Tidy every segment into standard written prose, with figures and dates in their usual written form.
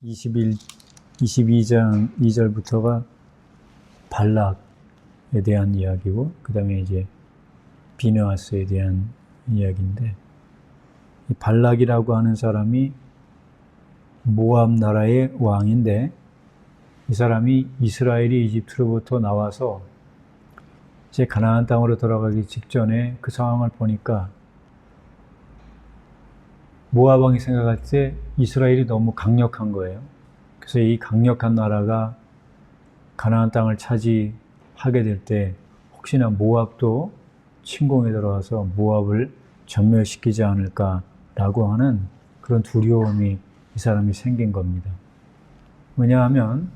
22장 2절부터가 발락에 대한 이야기고, 그 다음에 이제 비느하스에 대한 이야기인데, 이 발락이라고 하는 사람이 모압 나라의 왕인데, 이 사람이 이스라엘이 이집트로부터 나와서 이제 가나안 땅으로 돌아가기 직전에 그 상황을 보니까 모압 왕이 생각할 때 이스라엘이 너무 강력한 거예요. 그래서 이 강력한 나라가 가나안 땅을 차지하게 될 때 혹시나 모압도 침공에 들어와서 모압을 전멸시키지 않을까라고 하는 그런 두려움이 이 사람이 생긴 겁니다. 왜냐하면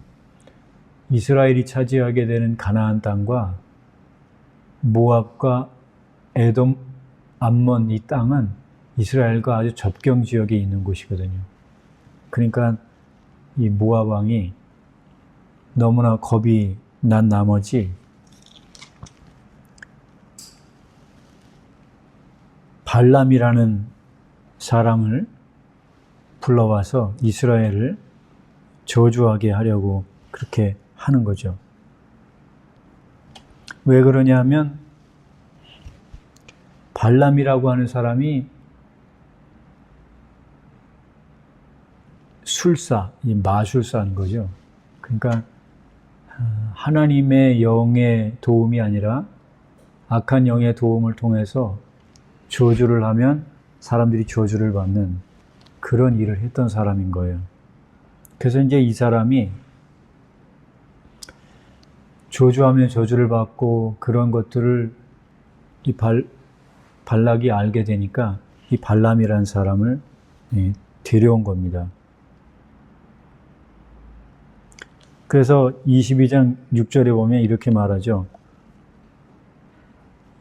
이스라엘이 차지하게 되는 가나안 땅과 모압과 에돔, 암몬 이 땅은 이스라엘과 아주 접경 지역에 있는 곳이거든요. 그러니까 이 모압 왕이 너무나 겁이 난 나머지 발람이라는 사람을 불러와서 이스라엘을 저주하게 하려고 그렇게 하는 거죠. 왜 그러냐면 발람이라고 하는 사람이 마술사인 거죠. 그러니까 하나님의 영의 도움이 아니라 악한 영의 도움을 통해서 저주를 하면 사람들이 저주를 받는 그런 일을 했던 사람인 거예요. 그래서 이제 이 사람이 저주하면 저주를 받고 그런 것들을 이 발락이 알게 되니까 이 발람이라는 사람을 데려온 겁니다. 그래서 22장 6절에 보면 이렇게 말하죠.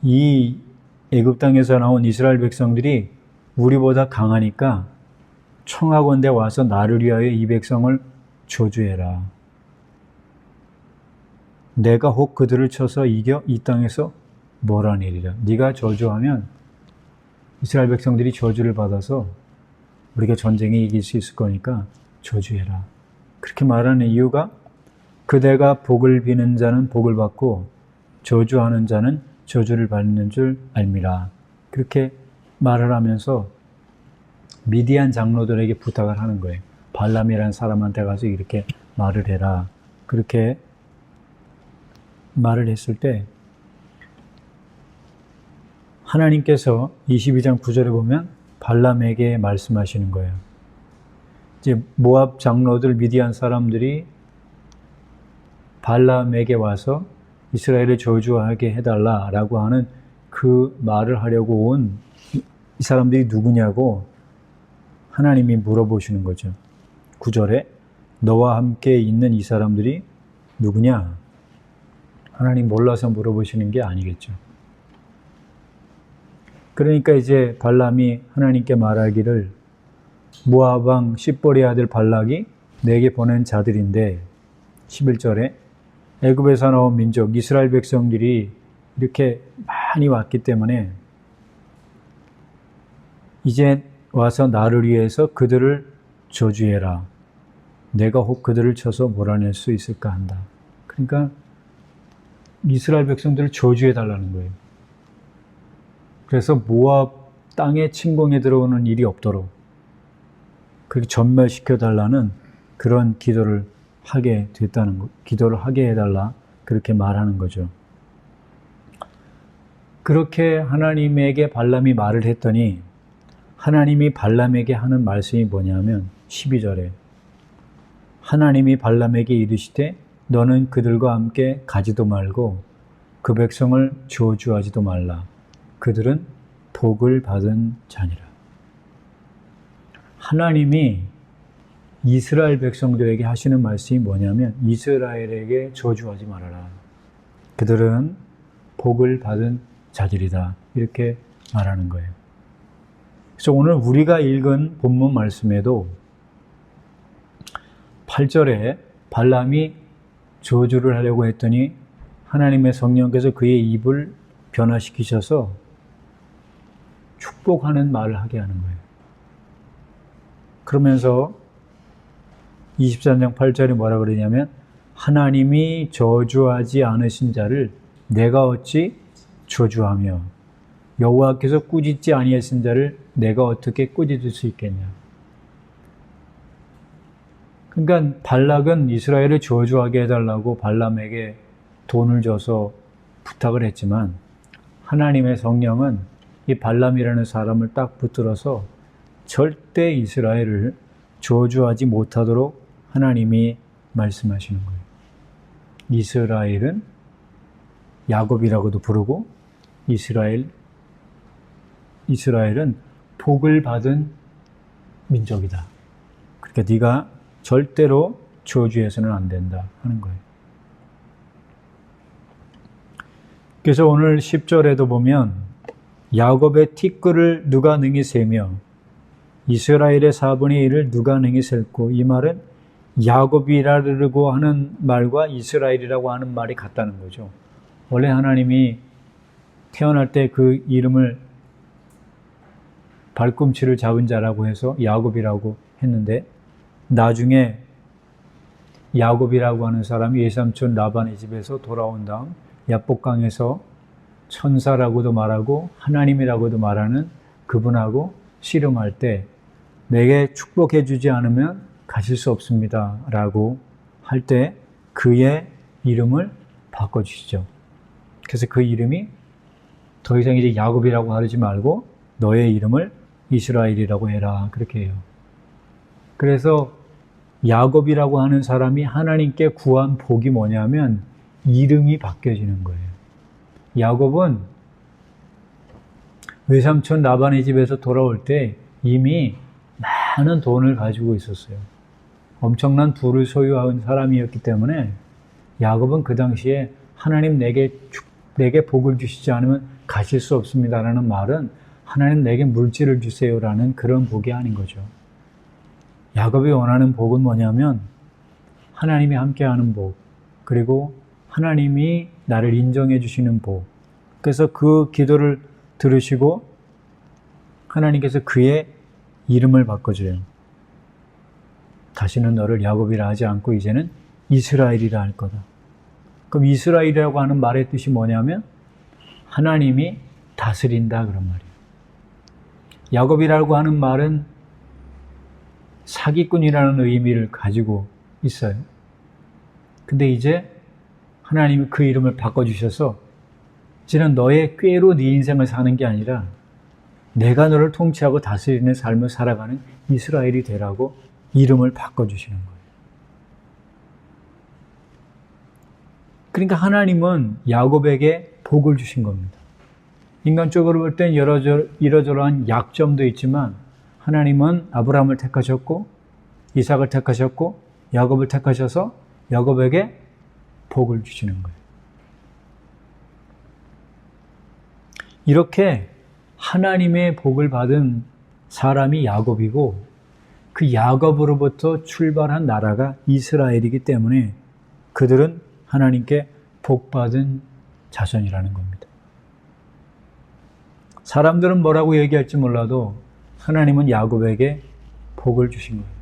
이 애굽 땅에서 나온 이스라엘 백성들이 우리보다 강하니까 청하건대 와서 나를 위하여 이 백성을 저주해라. 내가 혹 그들을 쳐서 이겨 이 땅에서 몰아내리라. 네가 저주하면 이스라엘 백성들이 저주를 받아서 우리가 전쟁에 이길 수 있을 거니까 저주해라. 그렇게 말하는 이유가 그대가 복을 비는 자는 복을 받고 저주하는 자는 저주를 받는 줄 알미라. 그렇게 말을 하면서 미디안 장로들에게 부탁을 하는 거예요. 발람이라는 사람한테 가서 이렇게 말을 해라. 그렇게 말을 했을 때 하나님께서 22장 9절에 보면 발람에게 말씀하시는 거예요. 이제 모압 장로들 미디안 사람들이 발람에게 와서 이스라엘을 저주하게 해달라라고 하는 그 말을 하려고 온 이 사람들이 누구냐고 하나님이 물어보시는 거죠. 9절에 너와 함께 있는 이 사람들이 누구냐? 하나님 몰라서 물어보시는 게 아니겠죠. 그러니까 이제 발람이 하나님께 말하기를 모압 왕 십볼의 아들 발락이 내게 보낸 자들인데 11절에 애굽에서 나온 민족 이스라엘 백성들이 이렇게 많이 왔기 때문에 이제 와서 나를 위해서 그들을 저주해라. 내가 혹 그들을 쳐서 몰아낼 수 있을까 한다. 그러니까 이스라엘 백성들을 저주해달라는 거예요. 그래서 모압 땅에 침공에 들어오는 일이 없도록 그렇게 전멸시켜달라는 그런 기도를 하게 됐다는 거, 기도를 하게 해달라 그렇게 말하는 거죠. 그렇게 하나님에게 발람이 말을 했더니 하나님이 발람에게 하는 말씀이 뭐냐면 12절에 하나님이 발람에게 이르시되 너는 그들과 함께 가지도 말고 그 백성을 저주하지도 말라. 그들은 복을 받은 자니라. 하나님이 이스라엘 백성들에게 하시는 말씀이 뭐냐면 이스라엘에게 저주하지 말아라. 그들은 복을 받은 자들이다. 이렇게 말하는 거예요. 그래서 오늘 우리가 읽은 본문 말씀에도 8절에 발람이 저주를 하려고 했더니 하나님의 성령께서 그의 입을 변화시키셔서 축복하는 말을 하게 하는 거예요. 그러면서 23장 8절에 뭐라 그러냐면 하나님이 저주하지 않으신 자를 내가 어찌 저주하며 여호와께서 꾸짖지 아니하신 자를 내가 어떻게 꾸짖을 수 있겠냐. 그러니까 발락은 이스라엘을 저주하게 해달라고 발람에게 돈을 줘서 부탁을 했지만 하나님의 성령은 이 발람이라는 사람을 딱 붙들어서 절대 이스라엘을 저주하지 못하도록 하나님이 말씀하시는 거예요. 이스라엘은 야곱이라고도 부르고 이스라엘은 복을 받은 민족이다. 그러니까 네가 절대로 저주해서는 안 된다 하는 거예요. 그래서 오늘 10절에도 보면 야곱의 티끌을 누가 능히 세며 이스라엘의 4분의 1을 누가 능히 셀고, 이 말은 야곱이라고 하는 말과 이스라엘이라고 하는 말이 같다는 거죠. 원래 하나님이 태어날 때 그 이름을 발꿈치를 잡은 자라고 해서 야곱이라고 했는데 나중에 야곱이라고 하는 사람이 외삼촌 라반의 집에서 돌아온 다음 야복강에서 천사라고도 말하고 하나님이라고도 말하는 그분하고 씨름할 때 내게 축복해 주지 않으면 가실 수 없습니다 라고 할 때 그의 이름을 바꿔주시죠. 그래서 그 이름이 더 이상 이제 야곱이라고 하지 말고 너의 이름을 이스라엘이라고 해라 그렇게 해요. 그래서 야곱이라고 하는 사람이 하나님께 구한 복이 뭐냐면 이름이 바뀌어지는 거예요. 야곱은 외삼촌 라반의 집에서 돌아올 때 이미 많은 돈을 가지고 있었어요. 엄청난 부를 소유한 사람이었기 때문에 야곱은 그 당시에 하나님 내게 복을 주시지 않으면 가실 수 없습니다라는 말은 하나님 내게 물질을 주세요라는 그런 복이 아닌 거죠. 야곱이 원하는 복은 뭐냐면 하나님이 함께하는 복, 그리고 하나님이 나를 인정해 주시는 복. 그래서 그 기도를 들으시고 하나님께서 그의 이름을 바꿔줘요. 다시는 너를 야곱이라 하지 않고 이제는 이스라엘이라 할 거다. 그럼 이스라엘이라고 하는 말의 뜻이 뭐냐면 하나님이 다스린다 그런 말이에요. 야곱이라고 하는 말은 사기꾼이라는 의미를 가지고 있어요. 근데 이제 하나님이 그 이름을 바꿔주셔서 이제는 너의 꾀로 네 인생을 사는 게 아니라 내가 너를 통치하고 다스리는 삶을 살아가는 이스라엘이 되라고 이름을 바꿔주시는 거예요. 그러니까 하나님은 야곱에게 복을 주신 겁니다. 인간적으로 볼 땐 이러저러한 약점도 있지만 하나님은 아브라함을 택하셨고 이삭을 택하셨고 야곱을 택하셔서 야곱에게 복을 주시는 거예요. 이렇게 하나님의 복을 받은 사람이 야곱이고 그 야곱으로부터 출발한 나라가 이스라엘이기 때문에 그들은 하나님께 복받은 자손이라는 겁니다. 사람들은 뭐라고 얘기할지 몰라도 하나님은 야곱에게 복을 주신 거예요.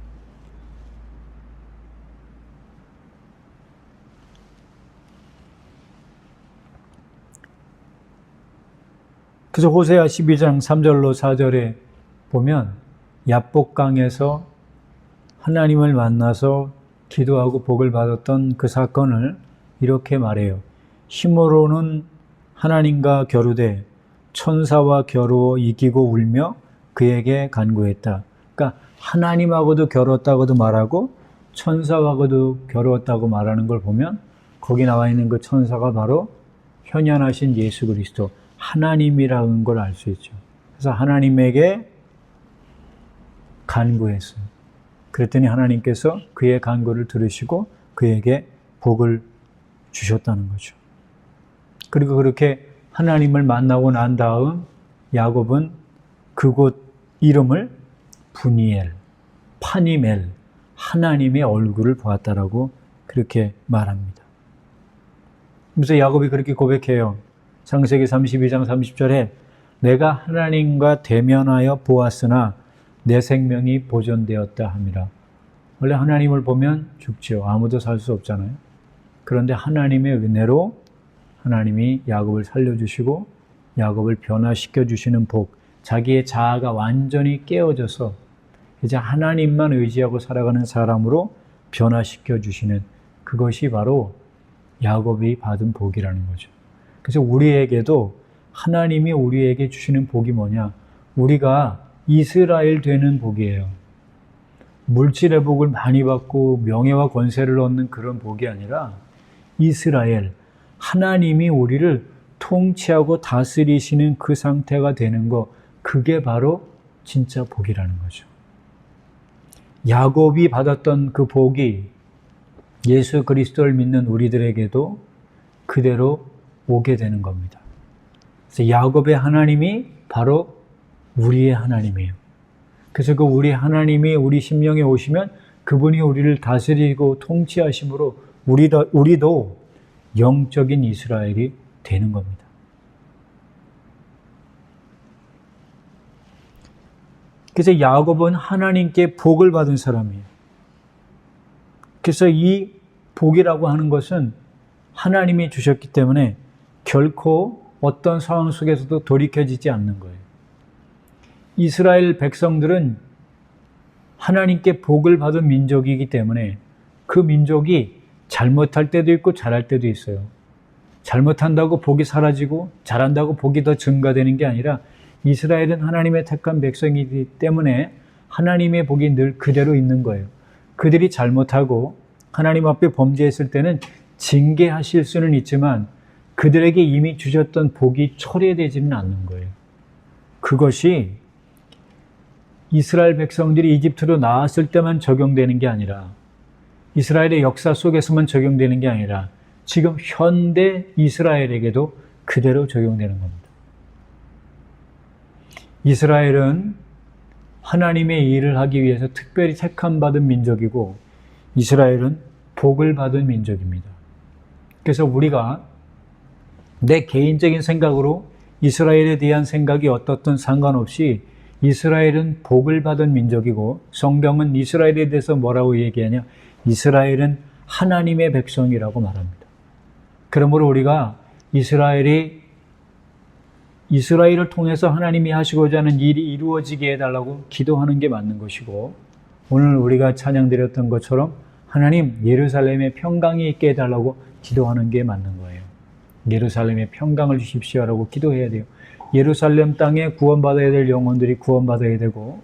그래서 호세아 12장 3절로 4절에 보면 야복강에서 하나님을 만나서 기도하고 복을 받았던 그 사건을 이렇게 말해요. 힘으로는 하나님과 겨루되 천사와 겨루어 이기고 울며 그에게 간구했다. 그러니까 하나님하고도 겨루었다고도 말하고 천사하고도 겨루었다고 말하는 걸 보면 거기 나와 있는 그 천사가 바로 현현하신 예수 그리스도 하나님이라는 걸 알 수 있죠. 그래서 하나님에게 간구했어요. 그랬더니 하나님께서 그의 간구를 들으시고 그에게 복을 주셨다는 거죠. 그리고 그렇게 하나님을 만나고 난 다음 야곱은 그곳 이름을 분이엘, 파니멜, 하나님의 얼굴을 보았다라고 그렇게 말합니다. 그래서 야곱이 그렇게 고백해요. 창세기 32장 30절에 내가 하나님과 대면하여 보았으나 내 생명이 보존되었다 함이라. 원래 하나님을 보면 죽죠. 아무도 살 수 없잖아요. 그런데 하나님의 은혜로 하나님이 야곱을 살려주시고 야곱을 변화시켜 주시는 복, 자기의 자아가 완전히 깨어져서 이제 하나님만 의지하고 살아가는 사람으로 변화시켜 주시는, 그것이 바로 야곱이 받은 복이라는 거죠. 그래서 우리에게도 하나님이 우리에게 주시는 복이 뭐냐? 우리가 이스라엘 되는 복이에요. 물질의 복을 많이 받고 명예와 권세를 얻는 그런 복이 아니라 이스라엘, 하나님이 우리를 통치하고 다스리시는 그 상태가 되는 것, 그게 바로 진짜 복이라는 거죠. 야곱이 받았던 그 복이 예수 그리스도를 믿는 우리들에게도 그대로 오게 되는 겁니다. 그래서 야곱의 하나님이 바로 우리의 하나님이에요. 그래서 그 우리 하나님이 우리 심령에 오시면 그분이 우리를 다스리고 통치하심으로 우리도 영적인 이스라엘이 되는 겁니다. 그래서 야곱은 하나님께 복을 받은 사람이에요. 그래서 이 복이라고 하는 것은 하나님이 주셨기 때문에 결코 어떤 상황 속에서도 돌이켜지지 않는 거예요. 이스라엘 백성들은 하나님께 복을 받은 민족이기 때문에 그 민족이 잘못할 때도 있고 잘할 때도 있어요. 잘못한다고 복이 사라지고 잘한다고 복이 더 증가되는 게 아니라 이스라엘은 하나님의 택한 백성이기 때문에 하나님의 복이 늘 그대로 있는 거예요. 그들이 잘못하고 하나님 앞에 범죄했을 때는 징계하실 수는 있지만 그들에게 이미 주셨던 복이 철회되지는 않는 거예요. 그것이 이스라엘 백성들이 이집트로 나왔을 때만 적용되는 게 아니라 이스라엘의 역사 속에서만 적용되는 게 아니라 지금 현대 이스라엘에게도 그대로 적용되는 겁니다. 이스라엘은 하나님의 일을 하기 위해서 특별히 택함받은 민족이고 이스라엘은 복을 받은 민족입니다. 그래서 우리가 내 개인적인 생각으로 이스라엘에 대한 생각이 어떻든 상관없이 이스라엘은 복을 받은 민족이고 성경은 이스라엘에 대해서 뭐라고 얘기하냐? 이스라엘은 하나님의 백성이라고 말합니다. 그러므로 우리가 이스라엘을 통해서 하나님이 하시고자 하는 일이 이루어지게 해달라고 기도하는 게 맞는 것이고, 오늘 우리가 찬양드렸던 것처럼 하나님 예루살렘에 평강이 있게 해달라고 기도하는 게 맞는 거예요. 예루살렘에 평강을 주십시오라고 기도해야 돼요. 예루살렘 땅에 구원받아야 될 영혼들이 구원받아야 되고,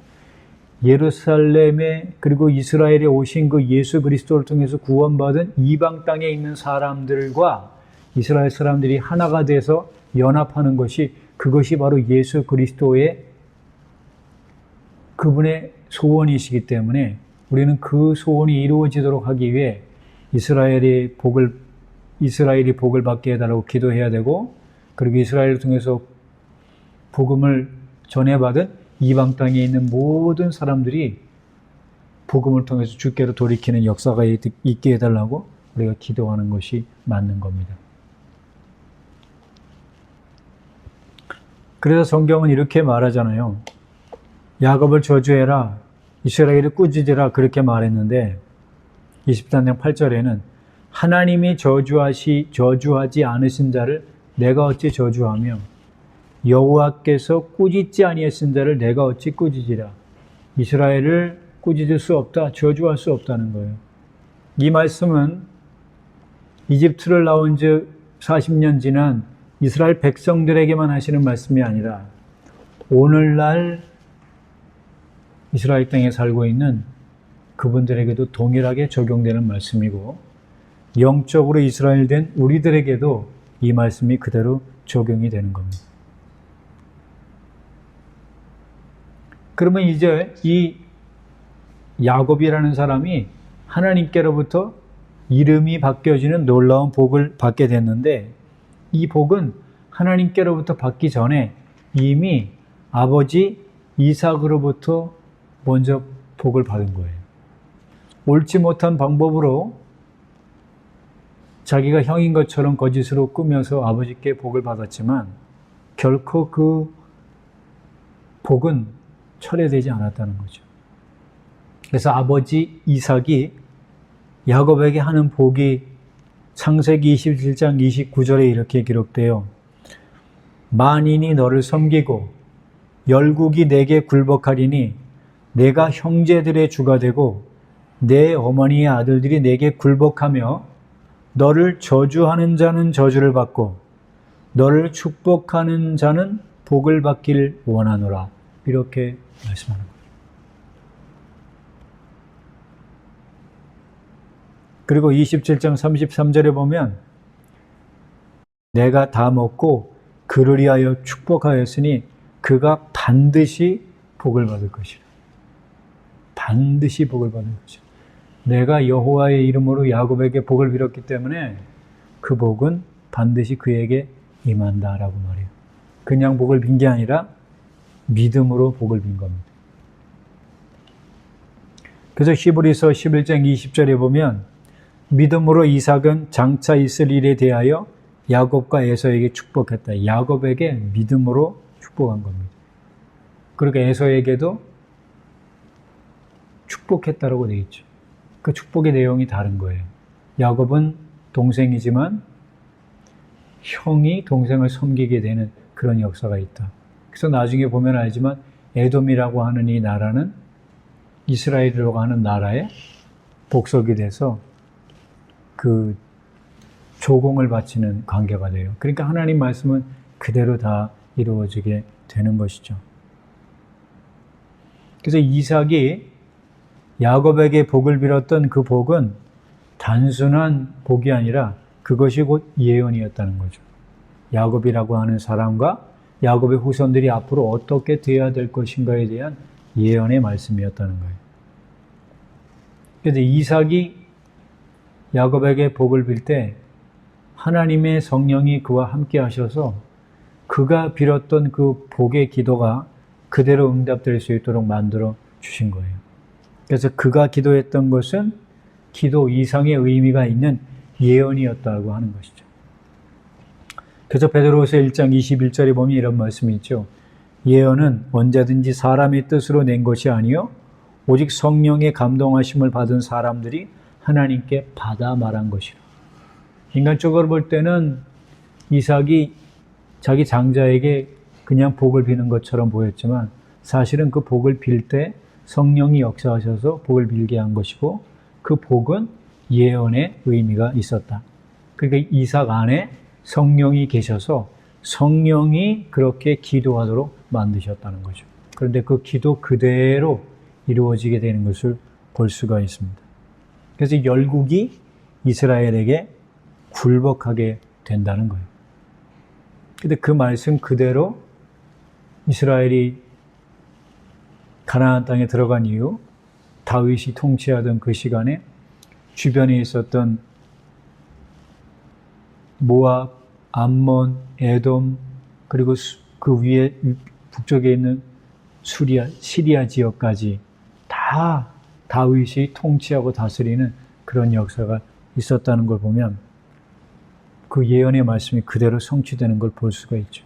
예루살렘에 그리고 이스라엘에 오신 그 예수 그리스도를 통해서 구원받은 이방 땅에 있는 사람들과 이스라엘 사람들이 하나가 돼서 연합하는 것이, 그것이 바로 예수 그리스도의 그분의 소원이시기 때문에 우리는 그 소원이 이루어지도록 하기 위해 이스라엘이 복을 받게 해달라고 기도해야 되고, 그리고 이스라엘을 통해서 복음을 전해받은 이방 땅에 있는 모든 사람들이 복음을 통해서 주께로 돌이키는 역사가 있게 해달라고 우리가 기도하는 것이 맞는 겁니다. 그래서 성경은 이렇게 말하잖아요. 야곱을 저주해라, 이스라엘을 꾸짖으라, 그렇게 말했는데 23장 8절에는 하나님이 저주하지 않으신 자를 내가 어찌 저주하며 여호와께서 꾸짖지 아니하신 자를 내가 어찌 꾸짖으랴. 이스라엘을 꾸짖을 수 없다, 저주할 수 없다는 거예요. 이 말씀은 이집트를 나온 지 40년 지난 이스라엘 백성들에게만 하시는 말씀이 아니라 오늘날 이스라엘 땅에 살고 있는 그분들에게도 동일하게 적용되는 말씀이고, 영적으로 이스라엘 된 우리들에게도 이 말씀이 그대로 적용이 되는 겁니다. 그러면 이제 이 야곱이라는 사람이 하나님께로부터 이름이 바뀌어지는 놀라운 복을 받게 됐는데, 이 복은 하나님께로부터 받기 전에 이미 아버지 이삭으로부터 먼저 복을 받은 거예요. 옳지 못한 방법으로 자기가 형인 것처럼 거짓으로 꾸며서 아버지께 복을 받았지만 결코 그 복은 철회되지 않았다는 거죠. 그래서 아버지 이삭이 야곱에게 하는 복이 창세기 27장 29절에 이렇게 기록돼요. 만인이 너를 섬기고 열국이 내게 굴복하리니 내가 형제들의 주가 되고 내 어머니의 아들들이 내게 굴복하며 너를 저주하는 자는 저주를 받고 너를 축복하는 자는 복을 받길 원하노라. 이렇게 말씀하는 거예요. 그리고 27장 33절에 보면 내가 다 먹고 그를 위하여 축복하였으니 그가 반드시 복을 받을 것이라. 반드시 복을 받을 것이라. 내가 여호와의 이름으로 야곱에게 복을 빌었기 때문에 그 복은 반드시 그에게 임한다라고 말해요. 그냥 복을 빈 게 아니라 믿음으로 복을 빈 겁니다. 그래서 히브리서 11장 20절에 보면 믿음으로 이삭은 장차 있을 일에 대하여 야곱과 에서에게 축복했다. 야곱에게 믿음으로 축복한 겁니다. 그러니까 에서에게도 축복했다라고 되어 있죠. 그 축복의 내용이 다른 거예요. 야곱은 동생이지만 형이 동생을 섬기게 되는 그런 역사가 있다. 그래서 나중에 보면 알지만 에돔이라고 하는 이 나라는 이스라엘이라고 하는 나라의 복속이 돼서 그 조공을 바치는 관계가 돼요. 그러니까 하나님 말씀은 그대로 다 이루어지게 되는 것이죠. 그래서 이삭이 야곱에게 복을 빌었던 그 복은 단순한 복이 아니라 그것이 곧 예언이었다는 거죠. 야곱이라고 하는 사람과 야곱의 후손들이 앞으로 어떻게 되어야 될 것인가에 대한 예언의 말씀이었다는 거예요. 그래서 이삭이 야곱에게 복을 빌 때 하나님의 성령이 그와 함께 하셔서 그가 빌었던 그 복의 기도가 그대로 응답될 수 있도록 만들어 주신 거예요. 그래서 그가 기도했던 것은 기도 이상의 의미가 있는 예언이었다고 하는 것이죠. 그래서 베드로후서 1장 21절에 보면 이런 말씀이 있죠. 예언은 언제든지 사람의 뜻으로 낸 것이 아니요 오직 성령의 감동하심을 받은 사람들이 하나님께 받아 말한 것이라. 인간적으로 볼 때는 이삭이 자기 장자에게 그냥 복을 비는 것처럼 보였지만 사실은 그 복을 빌 때 성령이 역사하셔서 복을 빌게 한 것이고 그 복은 예언의 의미가 있었다. 그러니까 이삭 안에 성령이 계셔서 성령이 그렇게 기도하도록 만드셨다는 거죠. 그런데 그 기도 그대로 이루어지게 되는 것을 볼 수가 있습니다. 그래서 열국이 이스라엘에게 굴복하게 된다는 거예요. 근데 그 말씀 그대로 이스라엘이 가나안 땅에 들어간 이후 다윗이 통치하던 그 시간에 주변에 있었던 모압, 암몬, 에돔, 그리고 그 위에 북쪽에 있는 시리아 지역까지 다 다윗이 통치하고 다스리는 그런 역사가 있었다는 걸 보면 그 예언의 말씀이 그대로 성취되는 걸 볼 수가 있죠.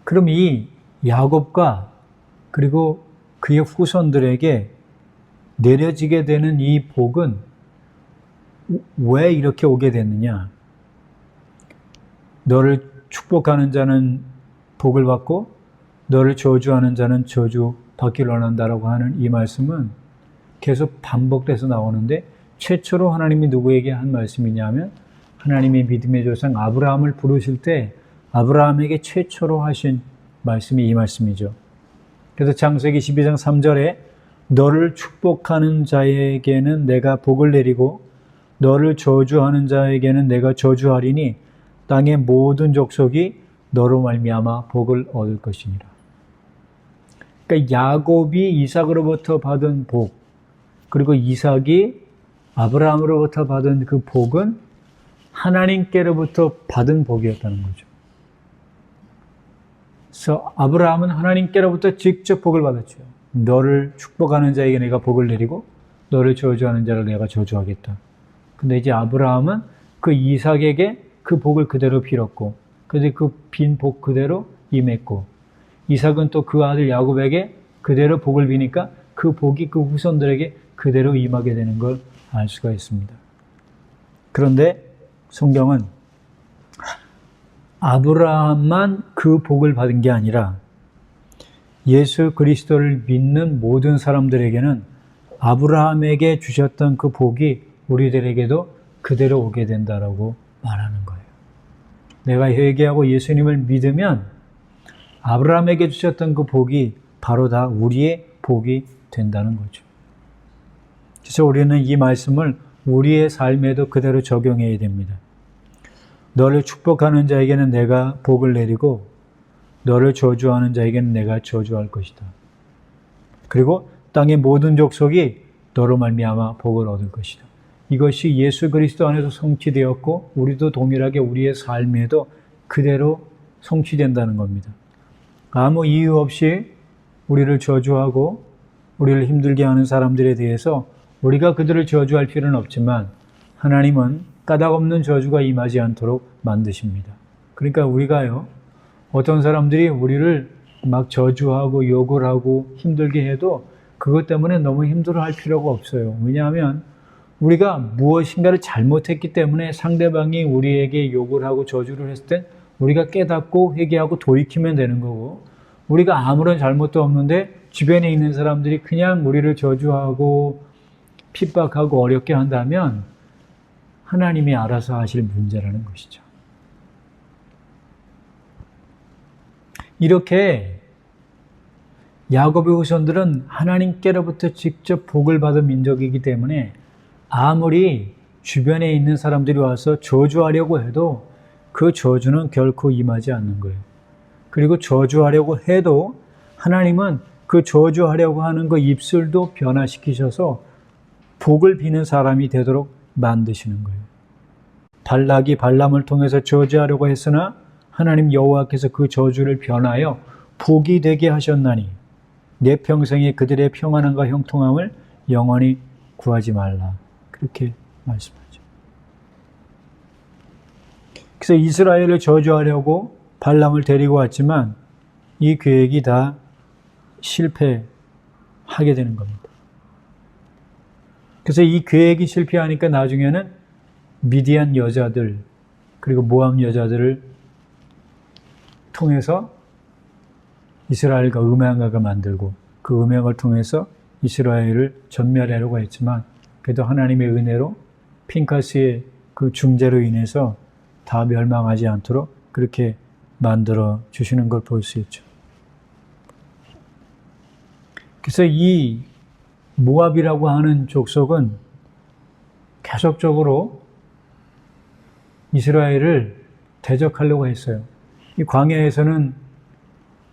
그럼 이 야곱과 그리고 그의 후손들에게 내려지게 되는 이 복은 왜 이렇게 오게 됐느냐? 너를 축복하는 자는 복을 받고 너를 저주하는 자는 저주 받기를 원한다라고 하는 이 말씀은 계속 반복돼서 나오는데 최초로 하나님이 누구에게 한 말씀이냐면 하나님의 믿음의 조상 아브라함을 부르실 때 아브라함에게 최초로 하신 말씀이 이 말씀이죠. 그래서 창세기 12장 3절에 너를 축복하는 자에게는 내가 복을 내리고 너를 저주하는 자에게는 내가 저주하리니 땅의 모든 족속이 너로 말미암아 복을 얻을 것이니라. 그러니까 야곱이 이삭으로부터 받은 복, 그리고 이삭이 아브라함으로부터 받은 그 복은 하나님께로부터 받은 복이었다는 거죠. 그래서 아브라함은 하나님께로부터 직접 복을 받았죠. 너를 축복하는 자에게 내가 복을 내리고 너를 저주하는 자를 내가 저주하겠다. 근데 이제 아브라함은 그 이삭에게 그 복을 그대로 빌었고, 그래서 그 빈 복 그대로 임했고, 이삭은 또 그 아들 야곱에게 그대로 복을 비니까 그 복이 그 후손들에게 그대로 임하게 되는 걸 알 수가 있습니다. 그런데 성경은 아브라함만 그 복을 받은 게 아니라 예수 그리스도를 믿는 모든 사람들에게는 아브라함에게 주셨던 그 복이 우리들에게도 그대로 오게 된다라고 말하는 거예요. 내가 회개하고 예수님을 믿으면 아브라함에게 주셨던 그 복이 바로 다 우리의 복이 된다는 거죠. 그래서 우리는 이 말씀을 우리의 삶에도 그대로 적용해야 됩니다. 너를 축복하는 자에게는 내가 복을 내리고 너를 저주하는 자에게는 내가 저주할 것이다. 그리고 땅의 모든 족속이 너로 말미암아 복을 얻을 것이다. 이것이 예수 그리스도 안에서 성취되었고 우리도 동일하게 우리의 삶에도 그대로 성취된다는 겁니다. 아무 이유 없이 우리를 저주하고 우리를 힘들게 하는 사람들에 대해서 우리가 그들을 저주할 필요는 없지만 하나님은 까닭없는 저주가 임하지 않도록 만드십니다. 그러니까 우리가요, 어떤 사람들이 우리를 막 저주하고 욕을 하고 힘들게 해도 그것 때문에 너무 힘들어할 필요가 없어요. 왜냐하면 우리가 무엇인가를 잘못했기 때문에 상대방이 우리에게 욕을 하고 저주를 했을 때 우리가 깨닫고 회개하고 돌이키면 되는 거고, 우리가 아무런 잘못도 없는데 주변에 있는 사람들이 그냥 우리를 저주하고 핍박하고 어렵게 한다면 하나님이 알아서 하실 문제라는 것이죠. 이렇게 야곱의 후손들은 하나님께로부터 직접 복을 받은 민족이기 때문에 아무리 주변에 있는 사람들이 와서 저주하려고 해도 그 저주는 결코 임하지 않는 거예요. 그리고 저주하려고 해도 하나님은 그 저주하려고 하는 그 입술도 변화시키셔서 복을 비는 사람이 되도록 만드시는 거예요. 발락이 발람을 통해서 저주하려고 했으나 하나님 여호와께서 그 저주를 변하여 복이 되게 하셨나니 내 평생에 그들의 평안함과 형통함을 영원히 구하지 말라. 그렇게 말씀하죠. 그래서 이스라엘을 저주하려고 발람을 데리고 왔지만 이 계획이 다 실패하게 되는 겁니다. 그래서 이 계획이 실패하니까 나중에는 미디안 여자들 그리고 모압 여자들을 통해서 이스라엘과 음행하게 만들고 그 음행을 통해서 이스라엘을 전멸하려고 했지만 그래도 하나님의 은혜로 핀카스의 그 중재로 인해서 다 멸망하지 않도록 그렇게 만들어 주시는 걸 볼 수 있죠. 그래서 이 모압이라고 하는 족속은 계속적으로 이스라엘을 대적하려고 했어요. 이 광야에서는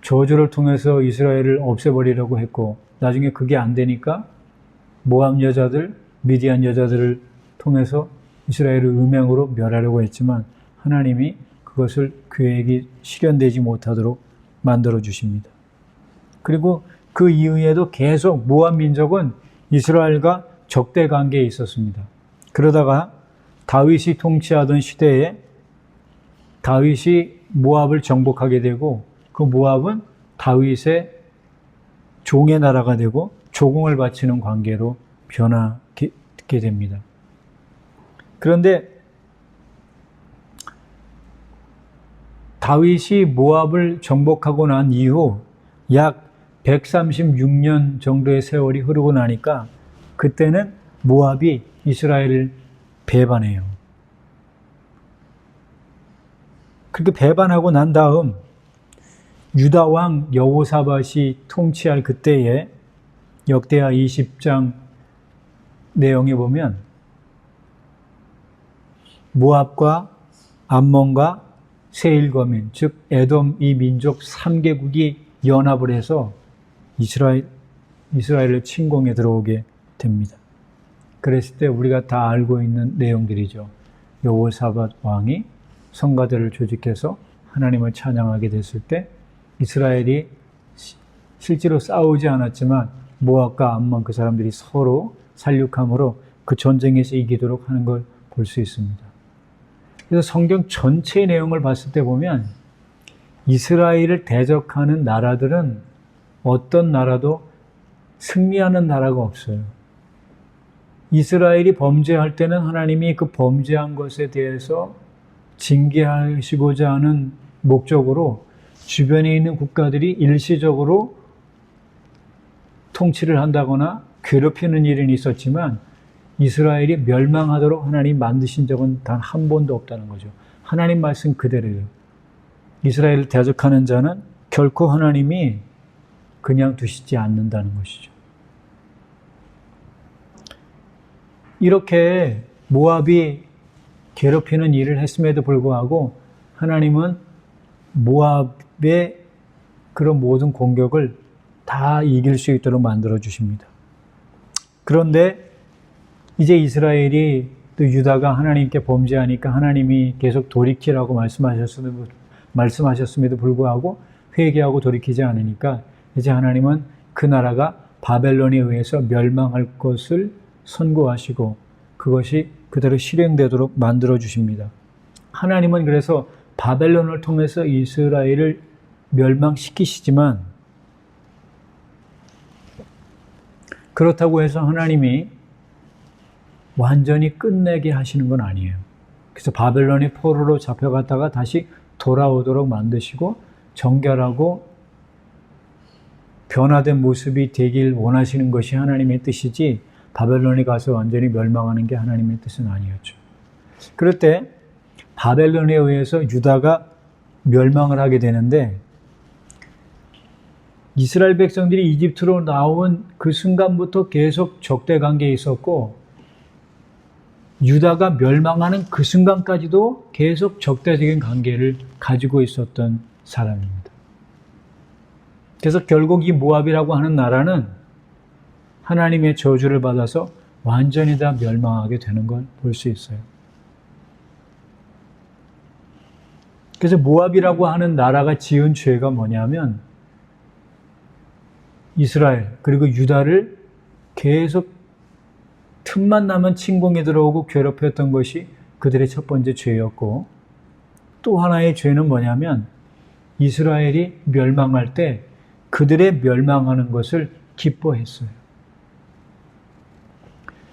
저주를 통해서 이스라엘을 없애버리려고 했고 나중에 그게 안 되니까 모압 여자들, 미디안 여자들을 통해서 이스라엘을 음행으로 멸하려고 했지만 하나님이 그것을 계획이 실현되지 못하도록 만들어 주십니다. 그리고 그 이후에도 계속 모압 민족은 이스라엘과 적대 관계에 있었습니다. 그러다가 다윗이 통치하던 시대에 다윗이 모압을 정복하게 되고 그 모압은 다윗의 종의 나라가 되고 조공을 바치는 관계로 변하게 됩니다. 그런데 다윗이 모압을 정복하고 난 이후 약 136년 정도의 세월이 흐르고 나니까 그때는 모압이 이스라엘을 배반해요. 그렇게 배반하고 난 다음 유다 왕 여호사밧이 통치할 그때에 역대하 20장 내용에 보면 모압과 암몬과 세일거민, 즉 에돔 이 민족 3개국이 연합을 해서 이스라엘을 침공에 들어오게 됩니다. 그랬을 때 우리가 다 알고 있는 내용들이죠. 여호사밧 왕이 성가대를 조직해서 하나님을 찬양하게 됐을 때 이스라엘이 실제로 싸우지 않았지만 모압과 암몬 그 사람들이 서로 살육함으로 그 전쟁에서 이기도록 하는 걸 볼 수 있습니다. 그래서 성경 전체의 내용을 봤을 때 보면 이스라엘을 대적하는 나라들은 어떤 나라도 승리하는 나라가 없어요. 이스라엘이 범죄할 때는 하나님이 그 범죄한 것에 대해서 징계하시고자 하는 목적으로 주변에 있는 국가들이 일시적으로 통치를 한다거나 괴롭히는 일은 있었지만 이스라엘이 멸망하도록 하나님 만드신 적은 단 한 번도 없다는 거죠. 하나님 말씀 그대로예요. 이스라엘을 대적하는 자는 결코 하나님이 그냥 두시지 않는다는 것이죠. 이렇게 모압이 괴롭히는 일을 했음에도 불구하고 하나님은 모압의 그런 모든 공격을 다 이길 수 있도록 만들어 주십니다. 그런데 이제 이스라엘이 또 유다가 하나님께 범죄하니까 하나님이 계속 돌이키라고 말씀하셨음에도 불구하고 회개하고 돌이키지 않으니까 이제 하나님은 그 나라가 바벨론에 의해서 멸망할 것을 선고하시고 그것이 그대로 실행되도록 만들어 주십니다. 하나님은 그래서 바벨론을 통해서 이스라엘을 멸망시키시지만 그렇다고 해서 하나님이 완전히 끝내게 하시는 건 아니에요. 그래서 바벨론의 포로로 잡혀갔다가 다시 돌아오도록 만드시고 정결하고 변화된 모습이 되길 원하시는 것이 하나님의 뜻이지 바벨론에 가서 완전히 멸망하는 게 하나님의 뜻은 아니었죠. 그럴 때 바벨론에 의해서 유다가 멸망을 하게 되는데 이스라엘 백성들이 이집트로 나온 그 순간부터 계속 적대 관계에 있었고 유다가 멸망하는 그 순간까지도 계속 적대적인 관계를 가지고 있었던 사람입니다. 그래서 결국 이 모압이라고 하는 나라는 하나님의 저주를 받아서 완전히 다 멸망하게 되는 걸 볼 수 있어요. 그래서 모압이라고 하는 나라가 지은 죄가 뭐냐면 이스라엘 그리고 유다를 계속 틈만 나면 침공에 들어오고 괴롭혔던 것이 그들의 첫 번째 죄였고 또 하나의 죄는 뭐냐면 이스라엘이 멸망할 때 그들의 멸망하는 것을 기뻐했어요.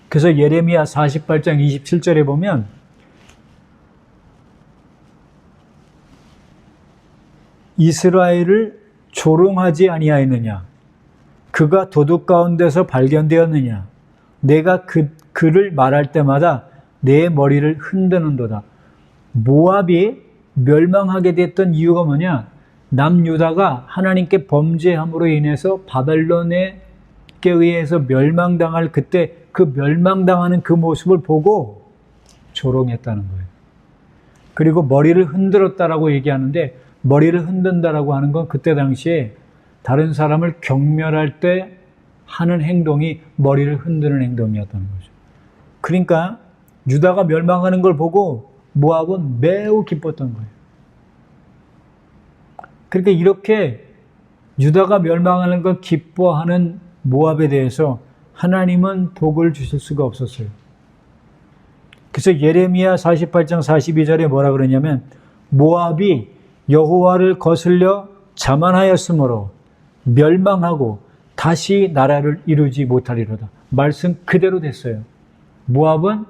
그래서 예레미야 48장 27절에 보면 이스라엘을 조롱하지 아니하였느냐 그가 도둑 가운데서 발견되었느냐 내가 그를 말할 때마다 내 머리를 흔드는도다. 모압이 멸망하게 됐던 이유가 뭐냐? 남유다가 하나님께 범죄함으로 인해서 바벨론에 의해서 멸망당할 그때 그 멸망당하는 그 모습을 보고 조롱했다는 거예요. 그리고 머리를 흔들었다라고 얘기하는데 머리를 흔든다라고 하는 건 그때 당시에 다른 사람을 경멸할 때 하는 행동이 머리를 흔드는 행동이었다는 거죠. 그러니까 유다가 멸망하는 걸 보고 모압은 매우 기뻤던 거예요. 그러니까 이렇게 유다가 멸망하는 걸 기뻐하는 모압에 대해서 하나님은 복을 주실 수가 없었어요. 그래서 예레미야 48장 42절에 뭐라 그러냐면 모압이 여호와를 거슬려 자만하였으므로 멸망하고 다시 나라를 이루지 못하리로다. 말씀 그대로 됐어요. 모압은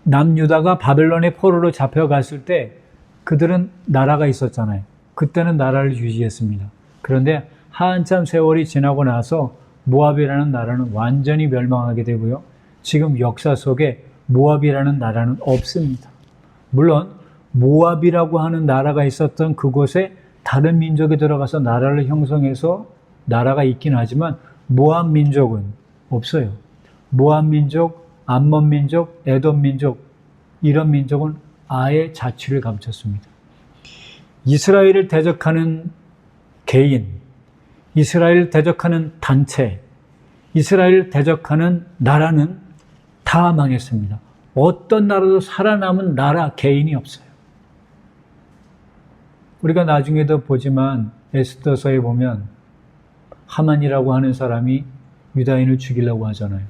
남유다가 바벨론의 포로로 잡혀갔을 때 그들은 나라가 있었잖아요. 그때는 나라를 유지했습니다. 그런데 한참 세월이 지나고 나서 모압이라는 나라는 완전히 멸망하게 되고요. 지금 역사 속에 모압이라는 나라는 없습니다. 물론 모압이라고 하는 나라가 있었던 그곳에 다른 민족이 들어가서 나라를 형성해서 나라가 있긴 하지만 모압 민족은 없어요. 모압 민족, 암몬 민족, 에돔 민족 이런 민족은 아예 자취를 감췄습니다. 이스라엘을 대적하는 개인, 이스라엘을 대적하는 단체, 이스라엘을 대적하는 나라는 다 망했습니다. 어떤 나라도 살아남은 나라, 개인이 없어요. 우리가 나중에도 보지만 에스더서에 보면 하만이라고 하는 사람이 유다인을 죽이려고 하잖아요.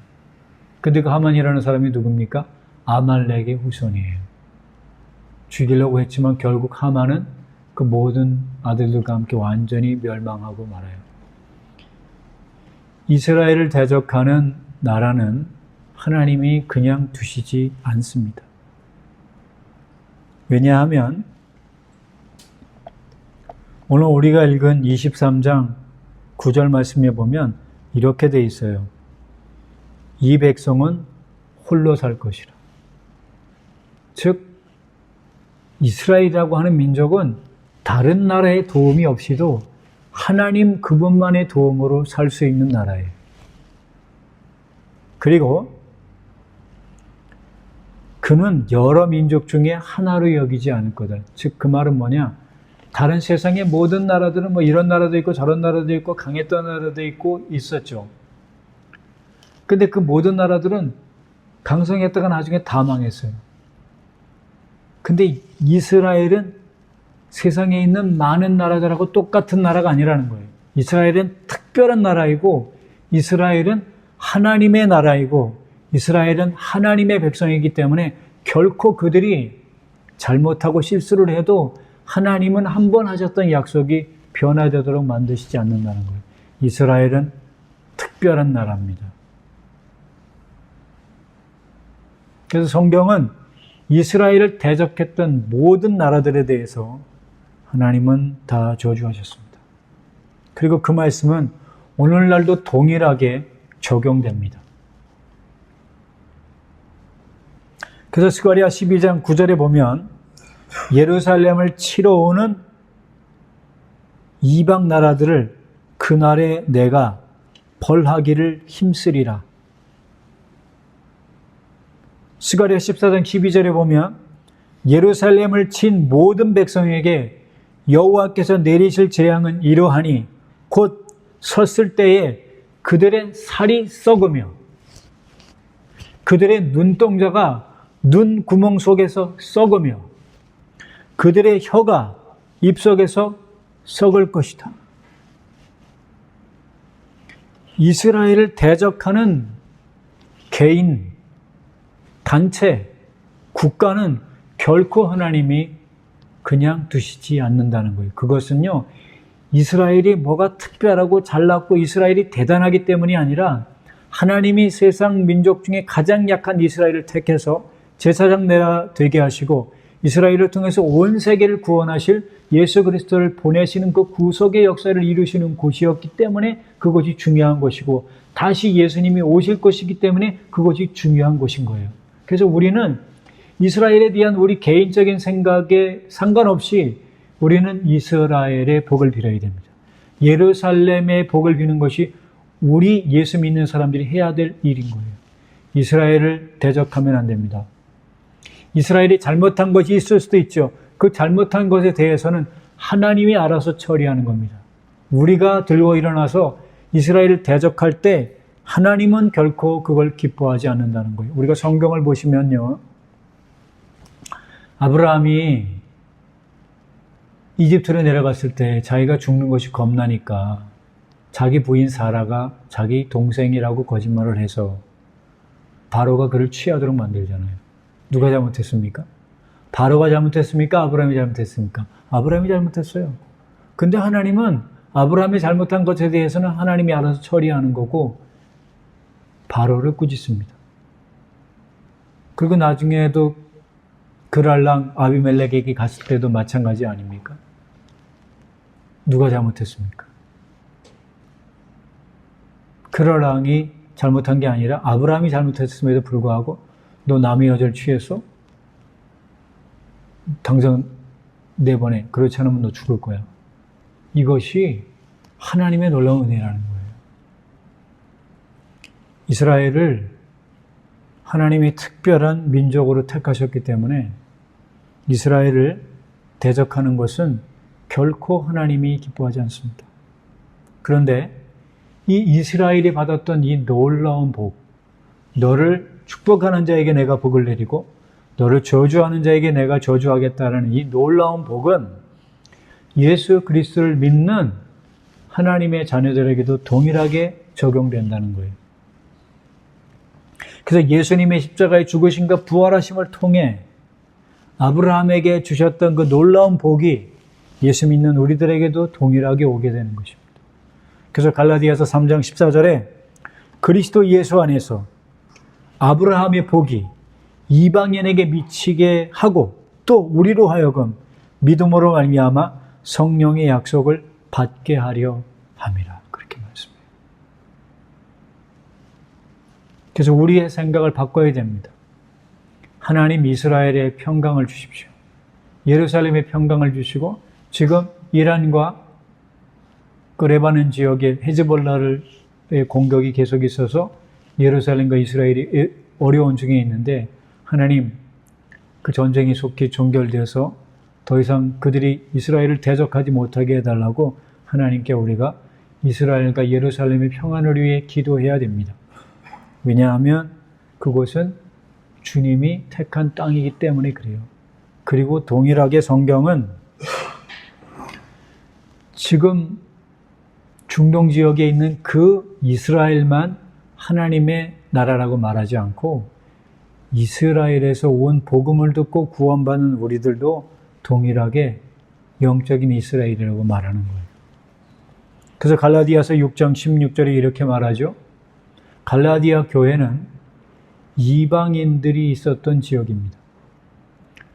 근데 그 하만이라는 사람이 누굽니까? 아말렉의 후손이에요. 죽이려고 했지만 결국 하만은 그 모든 아들들과 함께 완전히 멸망하고 말아요. 이스라엘을 대적하는 나라는 하나님이 그냥 두시지 않습니다. 왜냐하면 오늘 우리가 읽은 23장 9절 말씀에 보면 이렇게 돼 있어요. 이 백성은 홀로 살 것이라. 즉 이스라엘이라고 하는 민족은 다른 나라의 도움이 없이도 하나님 그분만의 도움으로 살 수 있는 나라예요. 그리고 그는 여러 민족 중에 하나로 여기지 않을 거다. 즉 그 말은 뭐냐? 다른 세상의 모든 나라들은 뭐 이런 나라도 있고 저런 나라도 있고 강했던 나라도 있고 있었죠. 근데 그 모든 나라들은 강성했다가 나중에 다 망했어요. 근데 이스라엘은 세상에 있는 많은 나라들하고 똑같은 나라가 아니라는 거예요. 이스라엘은 특별한 나라이고 이스라엘은 하나님의 나라이고 이스라엘은 하나님의 백성이기 때문에 결코 그들이 잘못하고 실수를 해도 하나님은 한 번 하셨던 약속이 변화되도록 만드시지 않는다는 거예요. 이스라엘은 특별한 나라입니다. 그래서 성경은 이스라엘을 대적했던 모든 나라들에 대해서 하나님은 다 저주하셨습니다. 그리고 그 말씀은 오늘날도 동일하게 적용됩니다. 그래서 스가랴 12장 9절에 보면 예루살렘을 치러 오는 이방 나라들을 그날에 내가 벌하기를 힘쓰리라. 스가랴 14장 12절에 보면 예루살렘을 친 모든 백성에게 여호와께서 내리실 재앙은 이러하니 곧 섰을 때에 그들의 살이 썩으며 그들의 눈동자가 눈 구멍 속에서 썩으며 그들의 혀가 입속에서 썩을 것이다. 이스라엘을 대적하는 개인, 단체, 국가는 결코 하나님이 그냥 두시지 않는다는 거예요. 그것은요, 이스라엘이 뭐가 특별하고 잘났고 이스라엘이 대단하기 때문이 아니라 하나님이 세상 민족 중에 가장 약한 이스라엘을 택해서 제사장 나라 되게 하시고 이스라엘을 통해서 온 세계를 구원하실 예수 그리스도를 보내시는 그 구속의 역사를 이루시는 곳이었기 때문에 그것이 중요한 것이고 다시 예수님이 오실 것이기 때문에 그것이 중요한 것인 거예요. 그래서 우리는 이스라엘에 대한 우리 개인적인 생각에 상관없이 우리는 이스라엘의 복을 빌어야 됩니다. 예루살렘의 복을 비는 것이 우리 예수 믿는 사람들이 해야 될 일인 거예요. 이스라엘을 대적하면 안 됩니다. 이스라엘이 잘못한 것이 있을 수도 있죠. 그 잘못한 것에 대해서는 하나님이 알아서 처리하는 겁니다. 우리가 들고 일어나서 이스라엘을 대적할 때 하나님은 결코 그걸 기뻐하지 않는다는 거예요. 우리가 성경을 보시면요. 아브라함이 이집트로 내려갔을 때 자기가 죽는 것이 겁나니까 자기 부인 사라가 자기 동생이라고 거짓말을 해서 바로가 그를 취하도록 만들잖아요. 누가 잘못했습니까? 바로가 잘못했습니까? 아브라함이 잘못했습니까? 아브라함이 잘못했어요. 근데 하나님은 아브라함이 잘못한 것에 대해서는 하나님이 알아서 처리하는 거고 바로를 꾸짖습니다. 그리고 나중에도 그랄랑 아비멜렉에게 갔을 때도 마찬가지 아닙니까? 누가 잘못했습니까? 그랄랑이 잘못한 게 아니라 아브라함이 잘못했음에도 불구하고 너 남의 여자를 취해서 당장 내보내. 그렇지 않으면 너 죽을 거야. 이것이 하나님의 놀라운 은혜라는 거예요. 이스라엘을 하나님이 특별한 민족으로 택하셨기 때문에 이스라엘을 대적하는 것은 결코 하나님이 기뻐하지 않습니다. 그런데 이 이스라엘이 받았던 이 놀라운 복, 너를 축복하는 자에게 내가 복을 내리고 너를 저주하는 자에게 내가 저주하겠다라는 이 놀라운 복은 예수 그리스도를 믿는 하나님의 자녀들에게도 동일하게 적용된다는 거예요. 그래서 예수님의 십자가의 죽으심과 부활하심을 통해 아브라함에게 주셨던 그 놀라운 복이 예수 믿는 우리들에게도 동일하게 오게 되는 것입니다. 그래서 갈라디아서 3장 14절에 그리스도 예수 안에서 아브라함의 복이 이방인에게 미치게 하고 또 우리로 하여금 믿음으로 말미암아 성령의 약속을 받게 하려 함이라. 그렇게 말씀해요. 그래서 우리의 생각을 바꿔야 됩니다. 하나님 이스라엘에 평강을 주십시오. 예루살렘에 평강을 주시고 지금 이란과 그 레바논 지역에 헤즈볼라의 공격이 계속 있어서 예루살렘과 이스라엘이 어려운 중에 있는데 하나님 그 전쟁이 속히 종결되어서 더 이상 그들이 이스라엘을 대적하지 못하게 해달라고 하나님께 우리가 이스라엘과 예루살렘의 평안을 위해 기도해야 됩니다. 왜냐하면 그곳은 주님이 택한 땅이기 때문에 그래요. 그리고 동일하게 성경은 지금 중동 지역에 있는 그 이스라엘만 하나님의 나라라고 말하지 않고 이스라엘에서 온 복음을 듣고 구원받는 우리들도 동일하게 영적인 이스라엘이라고 말하는 거예요. 그래서 갈라디아서 6장 16절에 이렇게 말하죠. 갈라디아 교회는 이방인들이 있었던 지역입니다.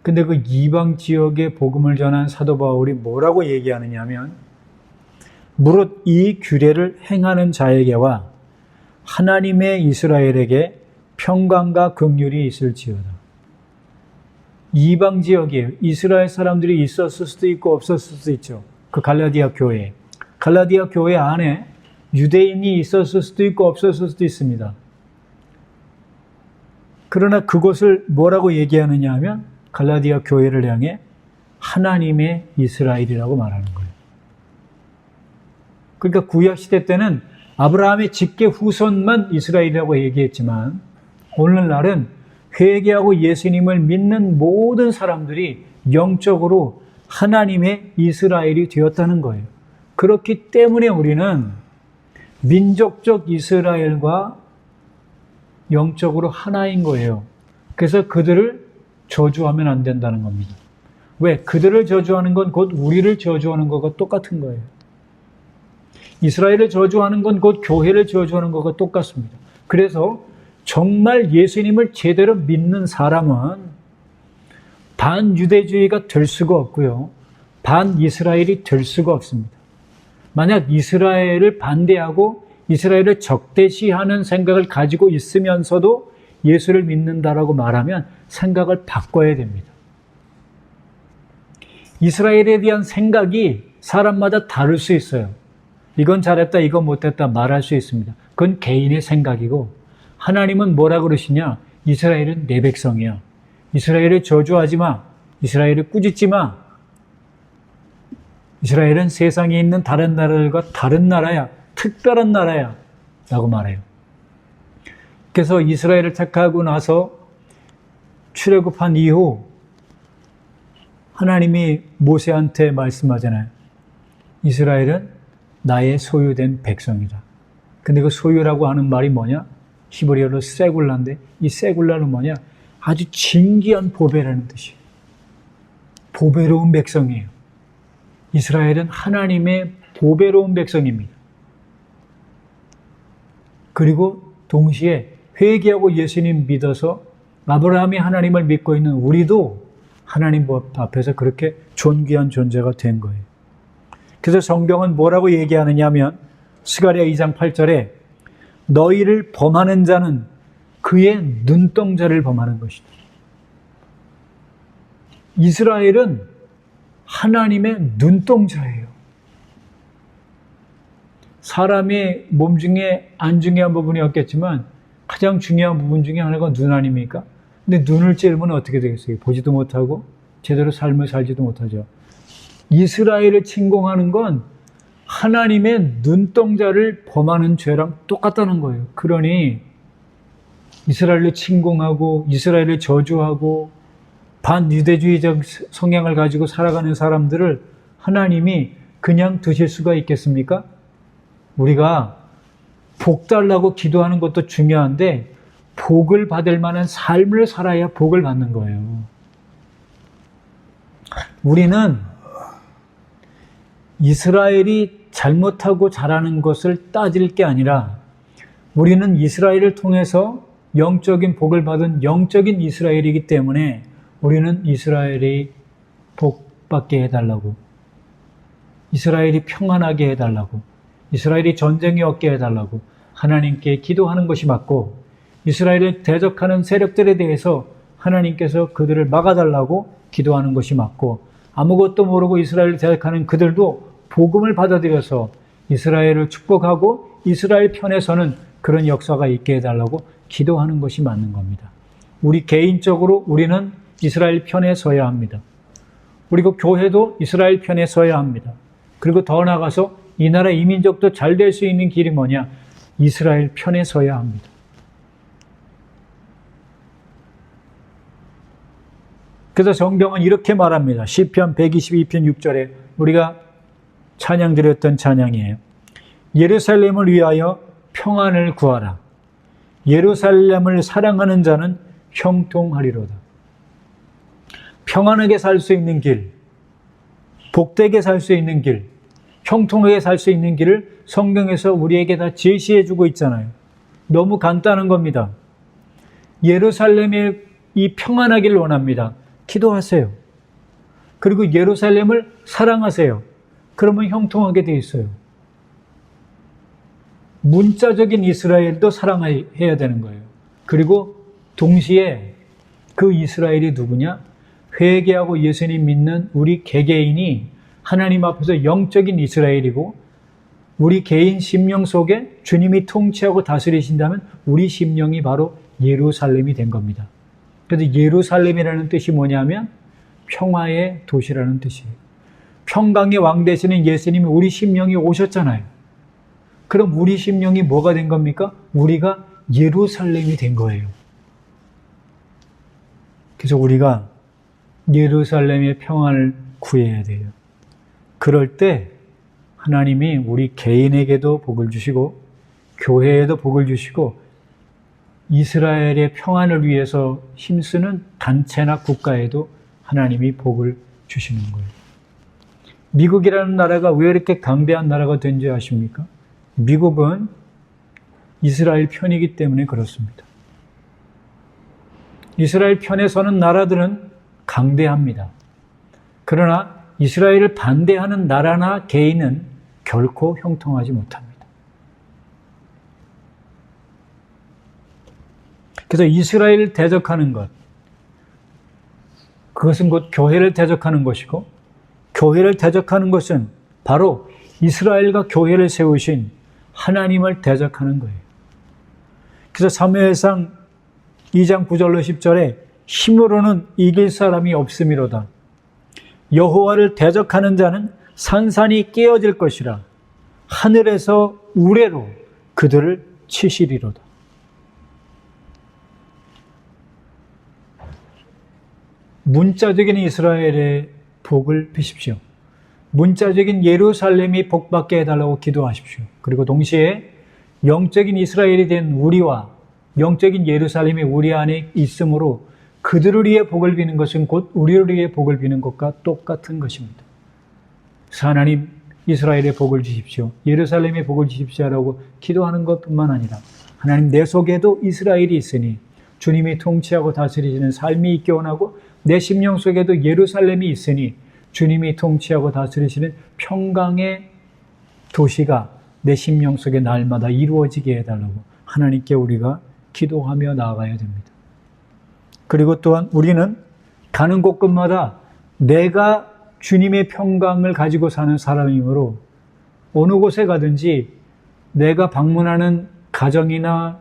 근데 그 이방 지역에 복음을 전한 사도 바울이 뭐라고 얘기하느냐 하면 무릇 이 규례를 행하는 자에게와 하나님의 이스라엘에게 평강과 긍휼이 있을지어다. 이방 지역이에요. 이스라엘 사람들이 있었을 수도 있고 없었을 수도 있죠. 그 갈라디아 교회. 갈라디아 교회 안에 유대인이 있었을 수도 있고 없었을 수도 있습니다. 그러나 그것을 뭐라고 얘기하느냐 하면 갈라디아 교회를 향해 하나님의 이스라엘이라고 말하는 거예요. 그러니까 구약시대 때는 아브라함의 직계 후손만 이스라엘이라고 얘기했지만 오늘날은 회개하고 예수님을 믿는 모든 사람들이 영적으로 하나님의 이스라엘이 되었다는 거예요. 그렇기 때문에 우리는 민족적 이스라엘과 영적으로 하나인 거예요. 그래서 그들을 저주하면 안 된다는 겁니다. 왜? 그들을 저주하는 건 곧 우리를 저주하는 것과 똑같은 거예요. 이스라엘을 저주하는 건 곧 교회를 저주하는 것과 똑같습니다. 그래서 정말 예수님을 제대로 믿는 사람은 반유대주의가 될 수가 없고요. 반이스라엘이 될 수가 없습니다. 만약 이스라엘을 반대하고 이스라엘을 적대시하는 생각을 가지고 있으면서도 예수를 믿는다라고 말하면 생각을 바꿔야 됩니다. 이스라엘에 대한 생각이 사람마다 다를 수 있어요. 이건 잘했다, 이건 못했다 말할 수 있습니다. 그건 개인의 생각이고 하나님은 뭐라 그러시냐? 이스라엘은 내 백성이야. 이스라엘을 저주하지 마. 이스라엘을 꾸짖지 마. 이스라엘은 세상에 있는 다른 나라들과 다른 나라야. 특별한 나라야. 라고 말해요. 그래서 이스라엘을 택하고 나서 출애굽한 이후 하나님이 모세한테 말씀하잖아요. 이스라엘은 나의 소유된 백성이다. 근데 그 소유라고 하는 말이 뭐냐? 히브리어로 세굴라인데 이 세굴라는 뭐냐? 아주 진귀한 보배라는 뜻이에요. 보배로운 백성이에요. 이스라엘은 하나님의 보배로운 백성입니다. 그리고 동시에 회개하고 예수님 믿어서 아브라함이 하나님을 믿고 있는 우리도 하나님 앞에서 그렇게 존귀한 존재가 된 거예요. 그래서 성경은 뭐라고 얘기하느냐 하면 스가랴 2장 8절에 너희를 범하는 자는 그의 눈동자를 범하는 것이다. 이스라엘은 하나님의 눈동자예요. 사람의 몸 중에 안 중요한 부분이 없겠지만 가장 중요한 부분 중에 하나가 눈 아닙니까? 근데 눈을 찌르면 어떻게 되겠어요? 보지도 못하고 제대로 삶을 살지도 못하죠. 이스라엘을 침공하는 건 하나님의 눈동자를 범하는 죄랑 똑같다는 거예요. 그러니 이스라엘을 침공하고 이스라엘을 저주하고 반유대주의적 성향을 가지고 살아가는 사람들을 하나님이 그냥 두실 수가 있겠습니까? 우리가 복 달라고 기도하는 것도 중요한데 복을 받을 만한 삶을 살아야 복을 받는 거예요. 우리는 이스라엘이 잘못하고 잘하는 것을 따질 게 아니라 우리는 이스라엘을 통해서 영적인 복을 받은 영적인 이스라엘이기 때문에 우리는 이스라엘이 복받게 해달라고, 이스라엘이 평안하게 해달라고, 이스라엘이 전쟁이 없게 해달라고 하나님께 기도하는 것이 맞고, 이스라엘을 대적하는 세력들에 대해서 하나님께서 그들을 막아달라고 기도하는 것이 맞고, 아무것도 모르고 이스라엘을 대적하는 그들도 복음을 받아들여서 이스라엘을 축복하고 이스라엘 편에 서는 그런 역사가 있게 해달라고 기도하는 것이 맞는 겁니다. 우리 개인적으로 우리는 이스라엘 편에 서야 합니다. 그리고 교회도 이스라엘 편에 서야 합니다. 그리고 더 나아가서 이 나라 이민족도 잘 될 수 있는 길이 뭐냐? 이스라엘 편에 서야 합니다. 그래서 성경은 이렇게 말합니다. 시편 122편 6절에 우리가 찬양 드렸던 찬양이에요. 예루살렘을 위하여 평안을 구하라. 예루살렘을 사랑하는 자는 형통하리로다. 평안하게 살 수 있는 길, 복되게 살 수 있는 길, 형통하게 살 수 있는 길을 성경에서 우리에게 다 제시해 주고 있잖아요. 너무 간단한 겁니다. 예루살렘이 평안하기를 원합니다. 기도하세요. 그리고 예루살렘을 사랑하세요. 그러면 형통하게 돼 있어요. 문자적인 이스라엘도 사랑해야 되는 거예요. 그리고 동시에 그 이스라엘이 누구냐? 회개하고 예수님 믿는 우리 개개인이 하나님 앞에서 영적인 이스라엘이고, 우리 개인 심령 속에 주님이 통치하고 다스리신다면 우리 심령이 바로 예루살렘이 된 겁니다. 그래서 예루살렘이라는 뜻이 뭐냐면 평화의 도시라는 뜻이에요. 평강의 왕 되시는 예수님이 우리 심령이 오셨잖아요. 그럼 우리 심령이 뭐가 된 겁니까? 우리가 예루살렘이 된 거예요. 그래서 우리가 예루살렘의 평안을 구해야 돼요. 그럴 때 하나님이 우리 개인에게도 복을 주시고 교회에도 복을 주시고 이스라엘의 평안을 위해서 힘쓰는 단체나 국가에도 하나님이 복을 주시는 거예요. 미국이라는 나라가 왜 이렇게 강대한 나라가 된지 아십니까? 미국은 이스라엘 편이기 때문에 그렇습니다. 이스라엘 편에 서는 나라들은 강대합니다. 그러나 이스라엘을 반대하는 나라나 개인은 결코 형통하지 못합니다. 그래서 이스라엘을 대적하는 것, 그것은 곧 교회를 대적하는 것이고, 교회를 대적하는 것은 바로 이스라엘과 교회를 세우신 하나님을 대적하는 거예요. 그래서 사무엘상 2장 9절로 10절에 힘으로는 이길 사람이 없음이로다. 여호와를 대적하는 자는 산산이 깨어질 것이라. 하늘에서 우레로 그들을 치시리로다. 문자적인 이스라엘의 복을 비십시오. 문자적인 예루살렘이 복받게 해달라고 기도하십시오. 그리고 동시에 영적인 이스라엘이 된 우리와 영적인 예루살렘이 우리 안에 있으므로 그들을 위해 복을 비는 것은 곧 우리를 위해 복을 비는 것과 똑같은 것입니다. 그래서 하나님 이스라엘의 복을 주십시오. 예루살렘의 복을 주십시오라고 기도하는 것뿐만 아니라 하나님 내 속에도 이스라엘이 있으니 주님이 통치하고 다스리시는 삶이 있기 원하고 내 심령 속에도 예루살렘이 있으니 주님이 통치하고 다스리시는 평강의 도시가 내 심령 속에 날마다 이루어지게 해달라고 하나님께 우리가 기도하며 나아가야 됩니다. 그리고 또한 우리는 가는 곳곳마다 내가 주님의 평강을 가지고 사는 사람이므로 어느 곳에 가든지 내가 방문하는 가정이나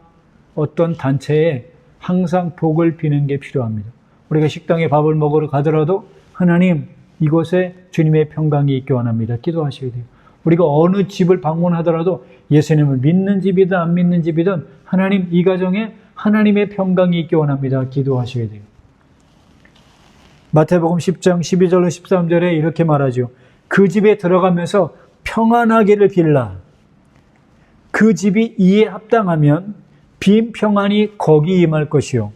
어떤 단체에 항상 복을 비는 게 필요합니다. 우리가 식당에 밥을 먹으러 가더라도 하나님 이곳에 주님의 평강이 있기 원합니다. 기도하셔야 돼요. 우리가 어느 집을 방문하더라도 예수님을 믿는 집이든 안 믿는 집이든 하나님 이 가정에 하나님의 평강이 있기 원합니다. 기도하셔야 돼요. 마태복음 10장 12절로 13절에 이렇게 말하죠. 그 집에 들어가면서 평안하기를 빌라. 그 집이 이에 합당하면 빈 평안이 거기 임할 것이요.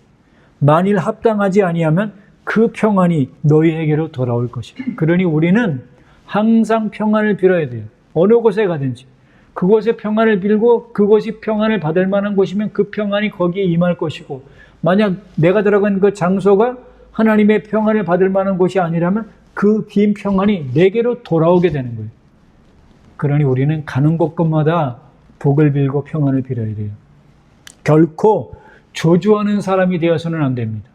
만일 합당하지 아니하면 그 평안이 너희에게로 돌아올 것이다. 그러니 우리는 항상 평안을 빌어야 돼요. 어느 곳에 가든지. 그곳에 평안을 빌고 그곳이 평안을 받을 만한 곳이면 그 평안이 거기에 임할 것이고, 만약 내가 들어간 그 장소가 하나님의 평안을 받을 만한 곳이 아니라면 그 긴 평안이 내게로 돌아오게 되는 거예요. 그러니 우리는 가는 곳곳마다 복을 빌고 평안을 빌어야 돼요. 결코 저주하는 사람이 되어서는 안 됩니다.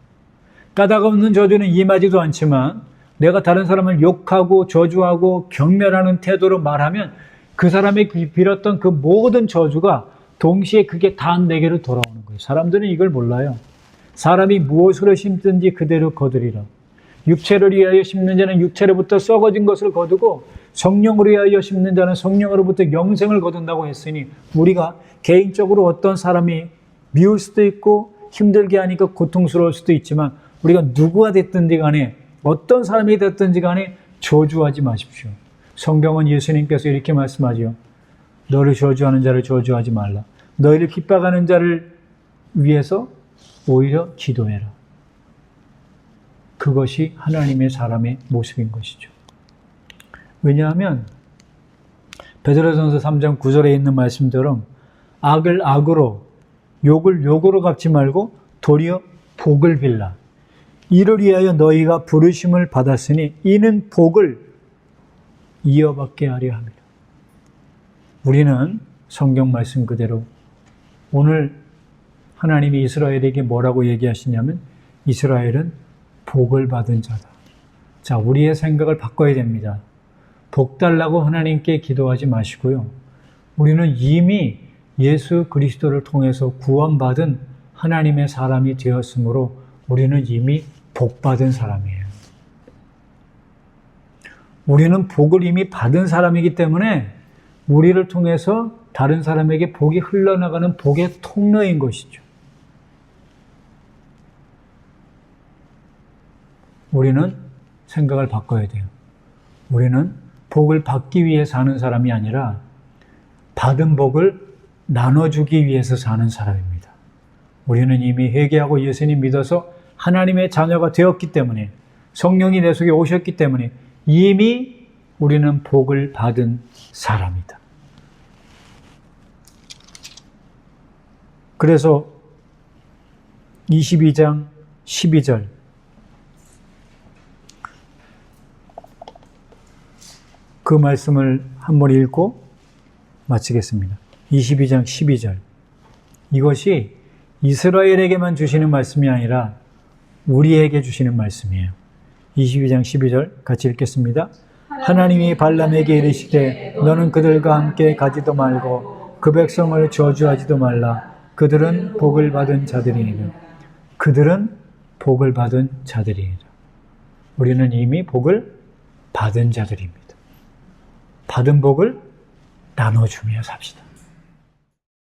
까닭 없는 저주는 임하지도 않지만 내가 다른 사람을 욕하고 저주하고 경멸하는 태도로 말하면 그 사람이 빌었던 그 모든 저주가 동시에 그게 다 내게로 돌아오는 거예요. 사람들은 이걸 몰라요. 사람이 무엇으로 심든지 그대로 거두리라. 육체를 위하여 심는 자는 육체로부터 썩어진 것을 거두고 성령으로 위하여 심는 자는 성령으로부터 영생을 거둔다고 했으니, 우리가 개인적으로 어떤 사람이 미울 수도 있고 힘들게 하니까 고통스러울 수도 있지만 우리가 누구가 됐든지 간에 어떤 사람이 됐든지 간에 저주하지 마십시오. 성경은 예수님께서 이렇게 말씀하죠. 너를 저주하는 자를 저주하지 말라. 너희를 핍박하는 자를 위해서 오히려 기도해라. 그것이 하나님의 사람의 모습인 것이죠. 왜냐하면 베드로전서 3장 9절에 있는 말씀처럼 악을 악으로 욕을 욕으로 갚지 말고 도리어 복을 빌라. 이를 위하여 너희가 부르심을 받았으니 이는 복을 이어받게 하려 합니다. 우리는 성경 말씀 그대로 오늘 하나님이 이스라엘에게 뭐라고 얘기하시냐면 이스라엘은 복을 받은 자다. 자, 우리의 생각을 바꿔야 됩니다. 복 달라고 하나님께 기도하지 마시고요. 우리는 이미 예수 그리스도를 통해서 구원받은 하나님의 사람이 되었으므로 우리는 이미 복 받은 사람이에요. 우리는 복을 이미 받은 사람이기 때문에 우리를 통해서 다른 사람에게 복이 흘러나가는 복의 통로인 것이죠. 우리는 생각을 바꿔야 돼요. 우리는 복을 받기 위해 사는 사람이 아니라 받은 복을 나눠주기 위해서 사는 사람입니다. 우리는 이미 회개하고 예수님 믿어서 하나님의 자녀가 되었기 때문에, 성령이 내 속에 오셨기 때문에 이미 우리는 복을 받은 사람이다. 그래서 22장 12절 그 말씀을 한번 읽고 마치겠습니다. 22장 12절. 이것이 이스라엘에게만 주시는 말씀이 아니라 우리에게 주시는 말씀이에요. 22장 12절 같이 읽겠습니다. 하나님이 발람에게 이르시되 너는 그들과 함께 가지도 말고 그 백성을 저주하지도 말라. 그들은 복을 받은 자들이니라. 그들은 복을 받은 자들이니라. 우리는 이미 복을 받은 자들입니다. 받은 복을 나눠주며 삽시다.